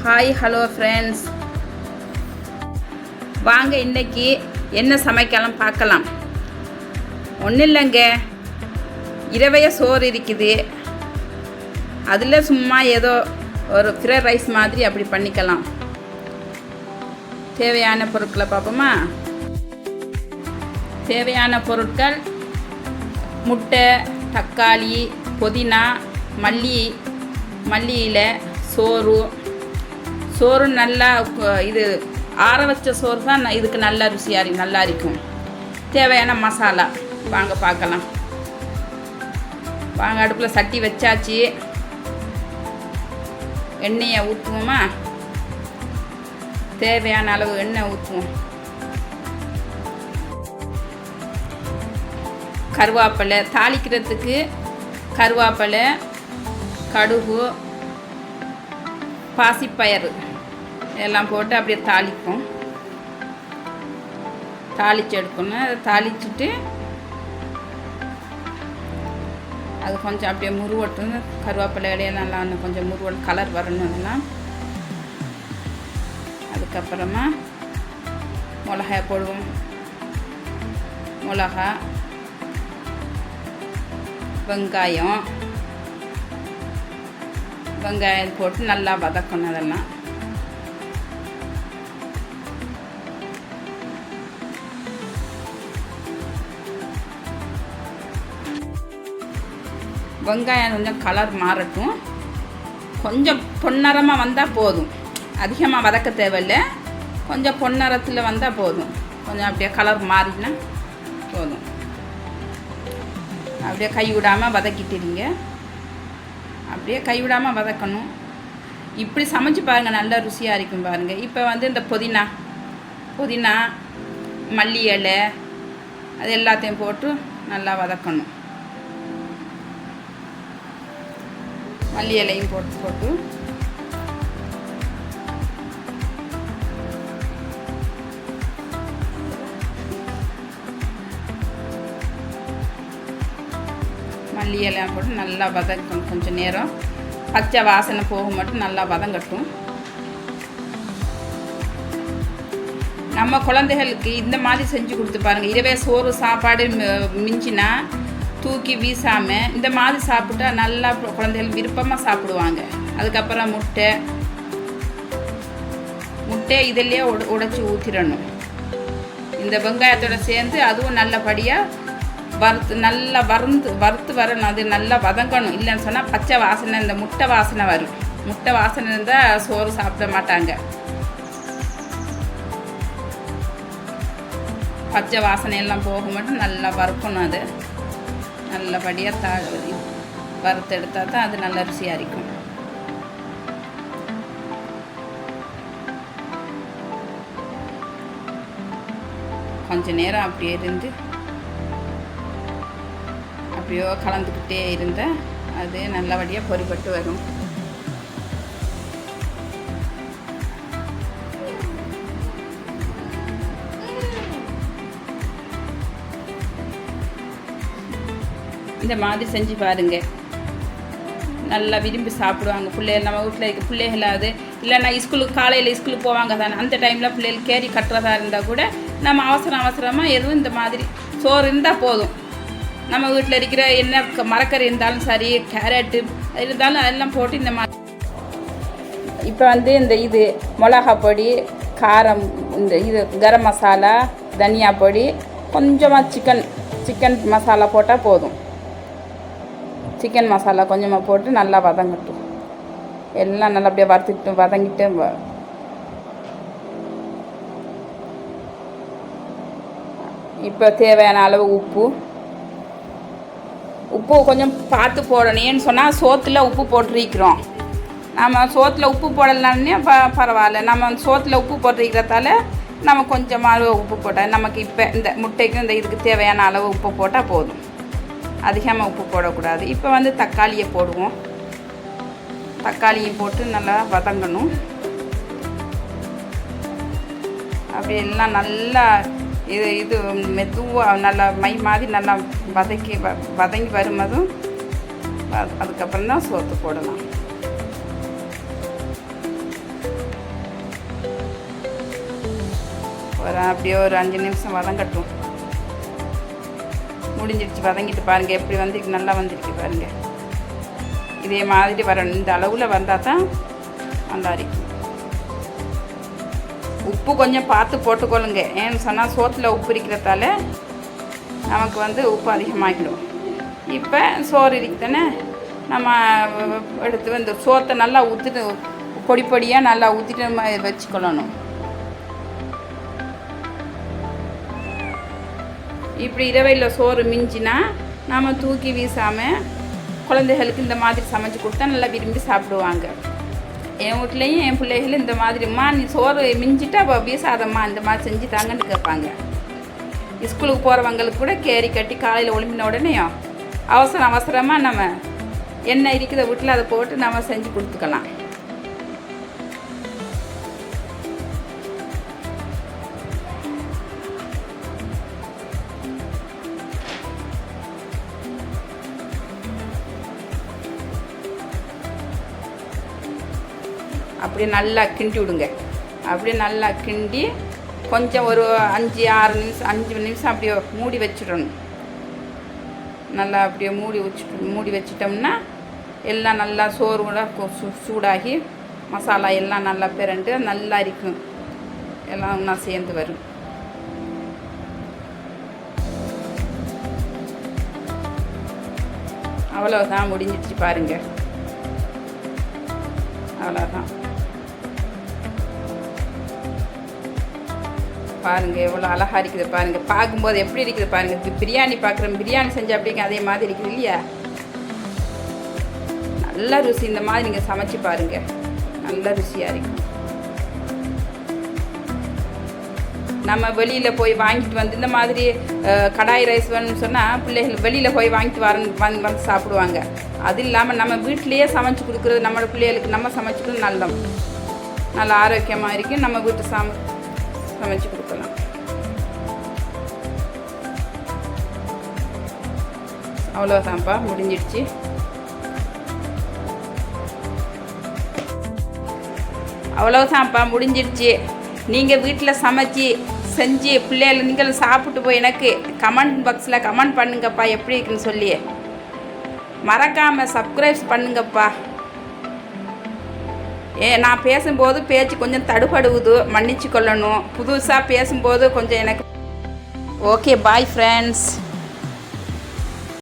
Hi hello friends, வாங்க இன்றைக்கி என்ன சமைக்கலாம் பார்க்கலாம். ஒன்றும் இல்லைங்க, இரவைய சோறு இருக்குது, அதில் சும்மா ஏதோ ஒரு ஃப்ரைட் ரைஸ் மாதிரி அப்படி பண்ணிக்கலாம். தேவையான பொருட்களை பார்ப்போமா. தேவையான பொருட்கள்: முட்டை, தக்காளி, புதினா, மல்லி இலை, சோறு நல்லா இது ஆற வச்ச சோறு தான் இதுக்கு நல்லா ருசியாக நல்லா இருக்கும். தேவையான மசாலா வாங்க பார்க்கலாம். வாங்க, அடுப்பில் சட்டி வச்சாச்சு. எண்ணெயை ஊற்றுவோமா. தேவையான அளவு எண்ணெய் ஊற்றுவோம். கருவேப்பிலை தாளிக்கிறதுக்கு கருவேப்பிலை, கடுகு, பாசிப்பயறு எல்லாம் போட்டு அப்படியே தாளிப்போம். தாளித்து எடுக்கணும். அதை தாளிச்சுட்டு அது கொஞ்சம் அப்படியே முருவட்டும். கருவேப்பிலை இலையெல்லாம் நல்லா இன்னும் கொஞ்சம் முருவட்டும், கலர் வரணும் அதெல்லாம். அதுக்கப்புறமா மிளகாய் போடுவோம். மிளகா, வெங்காயம் போட்டு நல்லா வதக்கணும். அதெல்லாம் வெங்காயம் கொஞ்சம் கலர் மாறட்டும். கொஞ்சம் பொன்னரமாக வந்தால் போதும், அதிகமாக வதக்க தேவையில்லை. கொஞ்சம் பொன்னரத்தில் வந்தால் போதும். கொஞ்சம் அப்படியே கலர் மாறினா போதும். அப்படியே கை விடாமல் வதக்கிட்டுருங்க. அப்படியே கைவிடாமல் வதக்கணும். இப்படி சமைச்சு பாருங்கள், நல்லா ருசியாக இருக்கும் பாருங்கள். இப்போ இந்த புதினா, மல்லி இலை அது எல்லாத்தையும் போட்டு நல்லா வதக்கணும். மல்லி இலையும் போட்டு மல்லி இலையும் போட்டு நல்லா வதக்கணும். கொஞ்சம் நேரம் பச்சை வாசனை போக மட்டும் நல்லா வதங்கட்டும். நம்ம குழந்தைகளுக்கு இந்த மாதிரி செஞ்சு கொடுத்து பாருங்கள். இரவே சோறு சாப்பாடு மிஞ்சினா தூக்கி வீசாமல் இந்த மாதிரி சாப்பிட்டா நல்லா குழந்தைகள் விருப்பமாக சாப்பிடுவாங்க. அதுக்கப்புறம் முட்டை இதிலேயே உடைச்சி ஊற்றிடணும். இந்த வெங்காயத்தோடு சேர்ந்து அதுவும் நல்லபடியாக வறுத்து வரணும். அது நல்லா வதங்கணும். இல்லைன்னு சொன்னால் பச்சை வாசனை, இந்த முட்டை வாசனை வரும். முட்டை வாசனை இருந்தால் சோறு சாப்பிட மாட்டாங்க. பச்சை வாசனை எல்லாம் போக மட்டும் நல்லா வறுக்கணும். அது நல்லபடியாக வறுத்து எடுத்தால் தான் அது நல்ல ருசியாக இருக்கும். கொஞ்ச நேரம் அப்படியே இருந்து அப்படியோ கலந்துக்கிட்டே இருந்தால் அது நல்லபடியாக பொரிப்பட்டு வரும். இந்த மாதிரி செஞ்சு பாருங்கள், நல்லா விரும்பி சாப்பிடுவாங்க பிள்ளைகள். நம்ம வீட்டில் இருக்க பிள்ளைகளாவது இல்லைன்னா காலையில் ஸ்கூலுக்கு போவாங்க தானே, அந்த டைமில் பிள்ளைகள் கேரி கட்டுறதா இருந்தால் கூட நம்ம அவசரமாக எதுவும் இந்த மாதிரி சோறு இருந்தால் போதும். நம்ம வீட்டில் இருக்கிற என்ன மரக்கறி இருந்தாலும் சரி, கேரட்டு இருந்தாலும் அதெல்லாம் போட்டு இந்த மாதிரி. இப்போ இந்த இது மிளகா பொடி, காரம், இது கரம் மசாலா, தனியா பொடி, கொஞ்சமாக சிக்கன் மசாலா போட்டால் போதும். சிக்கன் மசாலா கொஞ்சமாக போட்டு நல்லா வதங்கட்டும். எல்லாம் நல்லா அப்படியே வதங்கிட்டு இப்போ தேவையான அளவு உப்பு கொஞ்சம் பார்த்து போடணும். ஏன்னு சொன்னால் சோத்தில் உப்பு போட்டிருக்கிறோம். நம்ம சோத்தில் உப்பு போடலான்னே பரவாயில்ல. நம்ம சோத்தில் உப்பு போட்டிருக்கிறதால நம்ம கொஞ்சமாக உப்பு போட்டால் நமக்கு இப்போ இந்த முட்டைக்கும் இந்த இதுக்கு தேவையான அளவு உப்பு போட்டால் போதும். அதிகமாக உப்பு போடக்கூடாது. இப்போ தக்காளியை போடுவோம். தக்காளியை போட்டு நல்லா வதங்கணும். அப்படி எல்லாம் நல்லா இது மெதுவாக நல்லா மை மாதிரி நல்லா வதங்கி வரும்போதும் அதுக்கப்புறம் தான் சோத்து போடலாம். அப்படியே ஒரு 5 நிமிஷம் வதங்கட்டும். முடிஞ்சிடுச்சு. வதங்கிட்டு பாருங்கள் எப்படி வந்துருக்கு, நல்லா வந்திருக்கு பாருங்கள். இதே மாதிரி வரணும், இந்த அளவில் வந்தால் தான் நல்லா இருக்கும். உப்பு கொஞ்சம் பார்த்து போட்டுக்கொள்ளுங்க. ஏன்னு சொன்னால் சோத்தில் உப்பு இருக்கிறதால நமக்கு உப்பு அதிகமாகிடும். இப்போ சோறு இருக்குதானே, நம்ம எடுத்து இந்த சோத்தை நல்லா ஊற்றிட்டு பொடி பொடியாக நல்லா ஊற்றிட்டு நம்ம வச்சுக்கொள்ளணும். இப்படி இரவையில் சோறு மிஞ்சினா நாம் தூக்கி வீசாமல் குழந்தைகளுக்கு இந்த மாதிரி சமைச்சு கொடுத்தா நல்லா விரும்பி சாப்பிடுவாங்க. என் வீட்லேயும் என் பிள்ளைகளும் இந்த மாதிரிம்மா நீ சோறு மிஞ்சிட்டா அப்போ வீசாதம்மா இந்த மாதிரி செஞ்சு தாங்கன்னு கேட்பாங்க. ஸ்கூலுக்கு போகிறவங்களுக்கு கூட கேரி கட்டி காலையில் ஒளிம்பின உடனேயும் அவசரமாக நம்ம எண்ணெய் இருக்கிற வீட்டில் அதை போட்டு நம்ம செஞ்சு கொடுத்துக்கலாம். அப்படியே நல்லா கிண்டி விடுங்க. அப்படியே நல்லா கிண்டி கொஞ்சம் ஒரு 5 நிமிஷம் அப்படியே மூடி வச்சிடணும். நல்லா அப்படியே மூடி வச்சிட்டோம்னா எல்லாம் நல்லா சோறு கூட சூடாகி மசாலா எல்லாம் நல்லா பிரண்டு நல்லா இருக்கும். எல்லாம் ஒன்றா சேர்ந்து வரும். அவ்வளோதான், முடிஞ்சிடுச்சு பாருங்கள். அவ்வளோதான் பாருங்கள் எவ்வளோ அழகாக இருக்குது பாருங்கள். பார்க்கும்போது எப்படி இருக்குது பாருங்கள். இப்போ பிரியாணி பார்க்குறோம், பிரியாணி செஞ்சு அப்படிங்க அதே மாதிரி இருக்குது இல்லையா? நல்ல ருசி. இந்த மாதிரி நீங்கள் சமைச்சு பாருங்கள், நல்ல ருசியாக இருக்கும். நம்ம வெளியில் போய் வாங்கிட்டு வந்து இந்த மாதிரி கடாய் ரைஸ் வேணும்னு சொன்னால் பிள்ளைகள் வெளியில் போய் வாங்கிட்டு வந்து சாப்பிடுவாங்க. அது இல்லாமல் நம்ம வீட்டிலையே சமைச்சு கொடுக்குறது நம்ம பிள்ளைகளுக்கு நம்ம சமைச்சு கொடுக்குறது நல்ல ஆரோக்கியமாக இருக்கும். நம்ம வீட்டு சமைச்சு கொடுக்கலாம். அவ்வளோதான்ப்பா, முடிஞ்சிடுச்சு. அவ்வளோதான்ப்பா, முடிஞ்சிடுச்சு. நீங்கள் வீட்டில் செஞ்சு பிள்ளைகள் நீங்களும் சாப்பிட்டு போய் எனக்கு கமெண்ட் பாக்ஸில் கமெண்ட் பண்ணுங்கப்பா எப்படி இருக்குன்னு சொல்லி. மறக்காமல் சப்ஸ்கிரைப் பண்ணுங்கப்பா. நான் பேசும்போது பேச்சு கொஞ்சம் தடுபடுவுது, மன்னிச்சு கொள்ளணும். புதுசாக பேசும்போது கொஞ்சம் எனக்கு. Okay, bye friends.